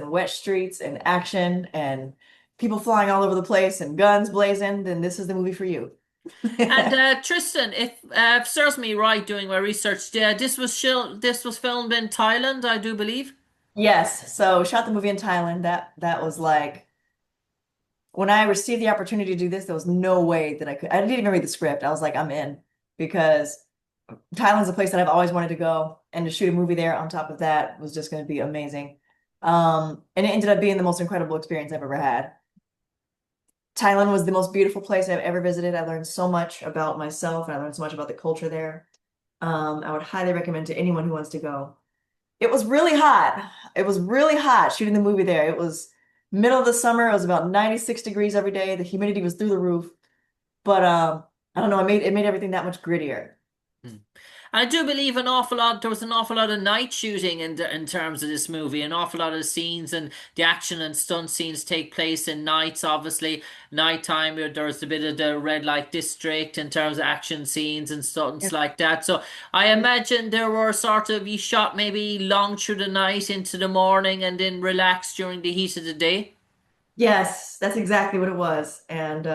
and wet streets and action and people flying all over the place and guns blazing, then this is the movie for you. And Tristan, if serves me right doing my research, this was filmed in Thailand, I do believe. Yes, so shot the movie in Thailand. That was like when I received the opportunity to do this, there was no way that I could. I didn't even read the script. I was like, I'm in because Thailand's a place that I've always wanted to go, and to shoot a movie there on top of that was just going to be amazing. And it ended up being the most incredible experience I've ever had. Thailand was the most beautiful place I've ever visited. I learned so much about myself, and I learned so much about the culture there. I would highly recommend to anyone who wants to go. It was really hot. It was really hot shooting the movie there. It was middle of the summer. It was about 96 degrees every day. The humidity was through the roof. But I don't know, it made everything that much grittier. Hmm. I do believe there was an awful lot of night shooting in terms of this movie. An awful lot of scenes and the action and stunt scenes take place in nights, obviously. Nighttime, there's a bit of the red light district in terms of action scenes and stunts like that. So I imagine there were sort of, you shot maybe long through the night into the morning and then relaxed during the heat of the day. Yes, that's exactly what it was. And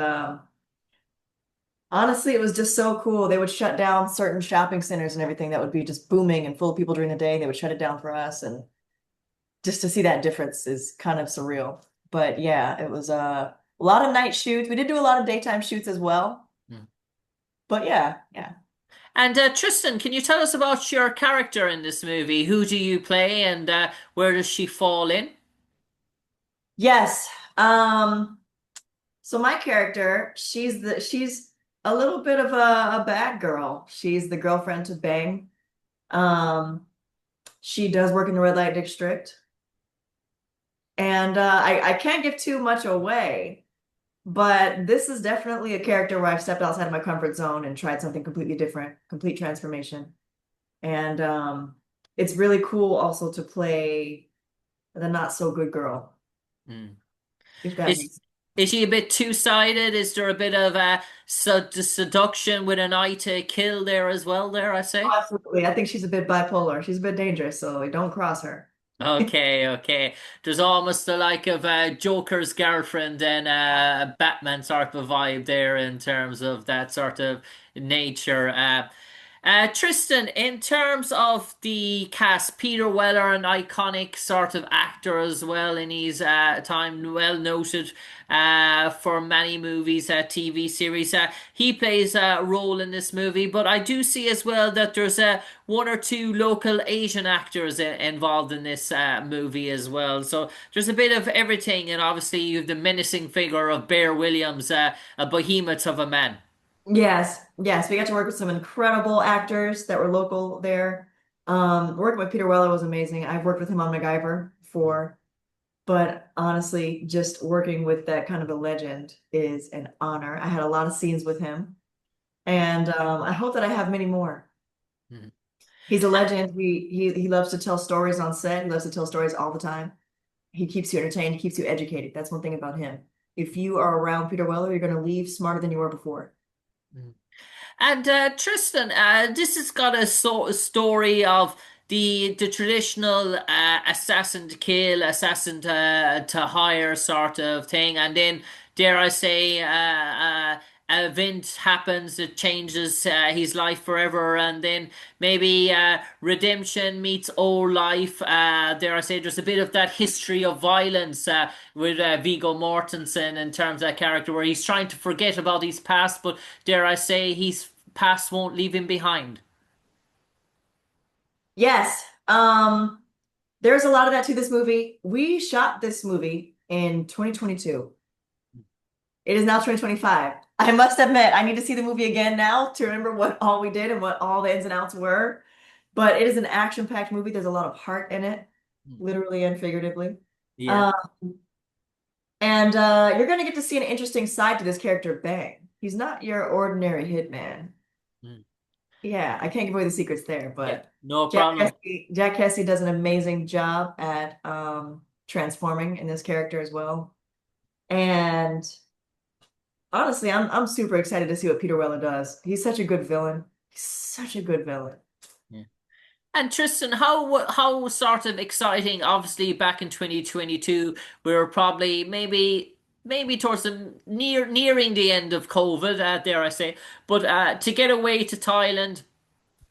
honestly, it was just so cool. They would shut down certain shopping centers and everything that would be just booming and full of people during the day. They would shut it down for us. And just to see that difference is kind of surreal. But yeah, it was a lot of night shoots. We did do a lot of daytime shoots as well. Hmm. But yeah, yeah. And Tristan, can you tell us about your character in this movie? Who do you play and where does she fall in? Yes. So my character, she's a little bit of a bad girl. She's the girlfriend to Bang. Um, she does work in the red light district. And I can't give too much away, but this is definitely a character where I've stepped outside of my comfort zone and tried something completely different, complete transformation. And it's really cool also to play the not so good girl, Hmm. if that Is makes is she a bit two-sided? Is there a bit of seduction with an eye to kill there as well, there, I say? Absolutely. I think she's a bit bipolar. She's a bit dangerous, so don't cross her. Okay, okay. There's almost the like of Joker's girlfriend and Batman sort of vibe there in terms of that sort of nature. Tristan, in terms of the cast, Peter Weller, an iconic sort of actor as well in his time, well noted for many movies, TV series. He plays a role in this movie, but I do see as well that there's one or two local Asian actors involved in this movie as well. So there's a bit of everything, and obviously you have the menacing figure of Bear Williams, a behemoth of a man. Yes, yes, we got to work with some incredible actors that were local there. Working with Peter Weller was amazing. I've worked with him on MacGyver before, but honestly, just working with that kind of a legend is an honor. I had a lot of scenes with him, and I hope that I have many more. Mhm. He's a legend. He loves to tell stories on set. He loves to tell stories all the time. He keeps you entertained. He keeps you educated. That's one thing about him. If you are around Peter Weller, you're going to leave smarter than you were before. Mhm. And Tristan, this has got a sort of story of the traditional assassin to kill, assassin to hire sort of thing, and then dare I say, an event happens that changes his life forever, and then maybe redemption meets old life. Dare I say, there's a bit of that history of violence with Viggo Mortensen in terms of that character, where he's trying to forget about his past, but dare I say, his past won't leave him behind. Yes. There's a lot of that to this movie. We shot this movie in 2022. It is now 2025. I must admit, I need to see the movie again now to remember what all we did and what all the ins and outs were. But it is an action-packed movie. There's a lot of heart in it, literally and figuratively. Yeah. Um, and you're going to get to see an interesting side to this character, Bang. He's not your ordinary hitman. Mm. Yeah, I can't give away the secrets there, Yeah. but No problem. Jack Kesy does an amazing job at transforming in this character as well. And honestly, I'm super excited to see what Peter Weller does. He's such a good villain. He's such a good villain. Yeah. And Tristan, how sort of exciting? Obviously, back in 2022, we were probably maybe towards the nearing the end of COVID, dare I say. But to get away to Thailand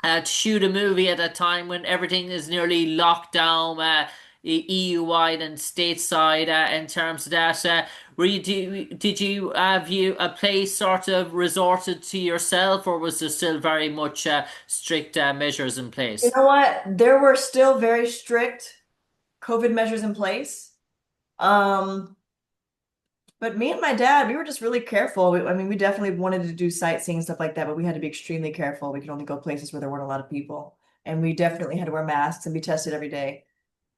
to shoot a movie at a time when everything is nearly locked down, EU wide and stateside, in terms of that. Did you have you a place sort of resorted to yourself, or was there still very much strict measures in You place? know what? There were still very strict COVID measures in place. Um, but me and my dad, we were just really careful. I mean, we definitely wanted to do sightseeing and stuff like that, but we had to be extremely careful. We could only go places where there weren't a lot of people. And we definitely had to wear masks and be tested every day.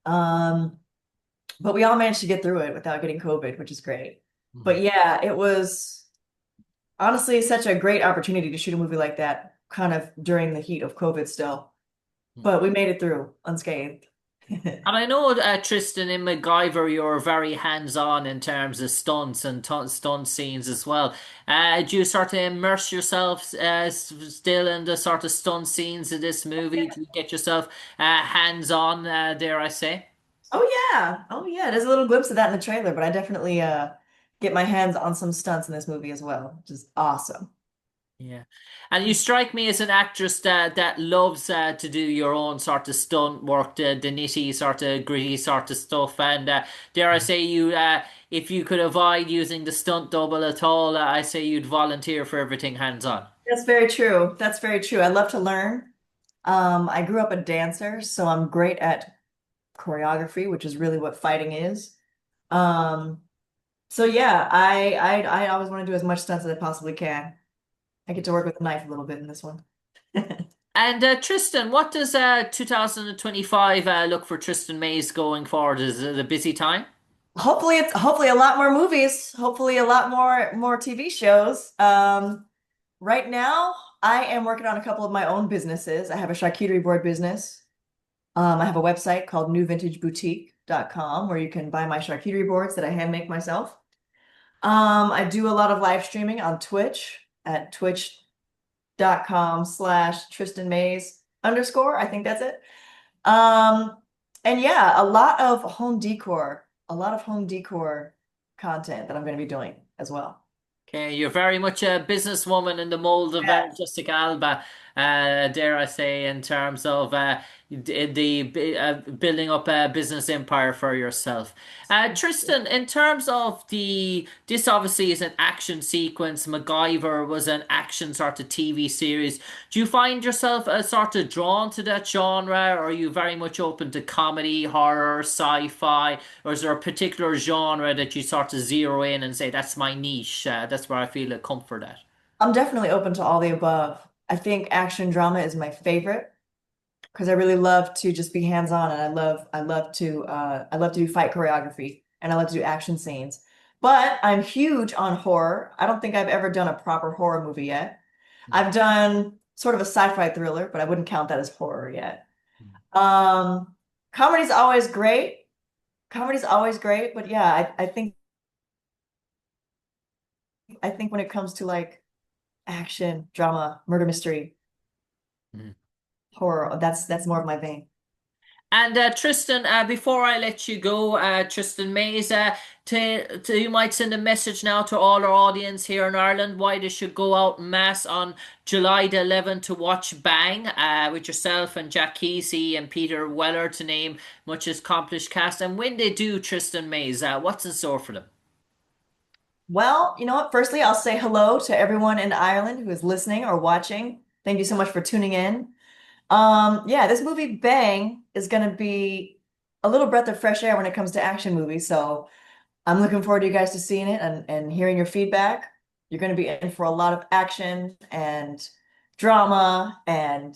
Um, but we all managed to get through it without getting COVID, which is great. Mhm. But yeah, it was honestly such a great opportunity to shoot a movie like that, kind of during the heat of COVID still. But we made it through unscathed. And I know, Tristan, in MacGyver, you're very hands-on in terms of stunts and stunt scenes as well. Do you sort of immerse yourself still in the sort of stunt scenes of this movie? Do you get yourself hands-on, dare I say? Oh yeah. Oh yeah. There's a little glimpse of that in the trailer, but I definitely get my hands on some stunts in this movie as well, which is awesome. Yeah. And you strike me as an actress that loves to do your own sort of stunt work, the nitty sort of gritty sort of stuff. And dare I say if you could avoid using the stunt double at all, I say you'd volunteer for everything hands on. That's very true. That's very true. I love to learn. I grew up a dancer, so I'm great at choreography, which is really what fighting is. Um, so yeah, I always want to do as much stunts as I possibly can. I get to work with a knife a little bit in this one. And Tristan, what does 2025 look for Tristan Mays going forward? Is it a busy time? Hopefully a lot more movies, hopefully a lot more TV shows. Right now I am working on a couple of my own businesses. I have a charcuterie board business. I have a website called newvintageboutique.com where you can buy my charcuterie boards that I hand make myself. I do a lot of live streaming on Twitch at twitch.com/ Tristan Mays underscore. I think that's it. Um, and yeah, a lot of home decor content that I'm going to be doing as well. Okay, you're very much a businesswoman in the mold of Yeah. Jessica Alba, dare I say, in terms of building up a business empire for yourself. Tristan, in terms of this obviously is an action sequence. MacGyver was an action sort of TV series. Do you find yourself sort of drawn to that genre, or are you very much open to comedy, horror, sci-fi, or is there a particular genre that you sort of zero in and say that's my niche? That's where I feel a comfort at. I'm definitely open to all the above. I think action drama is my favorite because I really love to just be hands-on and I love to do fight choreography and I love to do action scenes. But I'm huge on horror. I don't think I've ever done a proper horror movie yet. I've done sort of a sci-fi thriller, but I wouldn't count that as horror yet. Um, comedy's always great. Comedy's always great, but yeah, I think when it comes to like action, drama, murder mystery, Mhm. horror, that's more of my vein. And Tristan, before I let you go, Tristan Mays, you might send a message now to all our audience here in Ireland why they should go out en masse on July the 11th to watch Bang with yourself and Jack Kesy and Peter Weller to name much accomplished cast. And when they do, Tristan Mays, what's in store for them? Well, you know what? Firstly, I'll say hello to everyone in Ireland who is listening or watching. Thank you so much for tuning in. Yeah, this movie Bang is going to be a little breath of fresh air when it comes to action movies. So I'm looking forward to you guys to seeing it and hearing your feedback. You're going to be in for a lot of action and drama and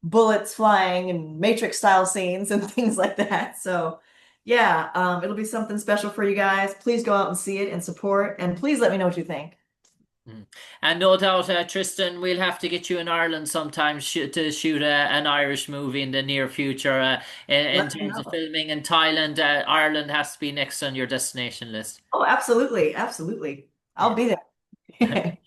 bullets flying and Matrix style scenes and things like that. So yeah, it'll be something special for you guys. Please go out and see it and support, and please let me know what you think. Mm. And no doubt, Tristan, we'll have to get you in Ireland sometime to shoot an Irish movie in the near future. In Let me terms of know. filming in Thailand, Ireland has to be next on your destination list. Oh, absolutely, absolutely. I'll Yeah. be there.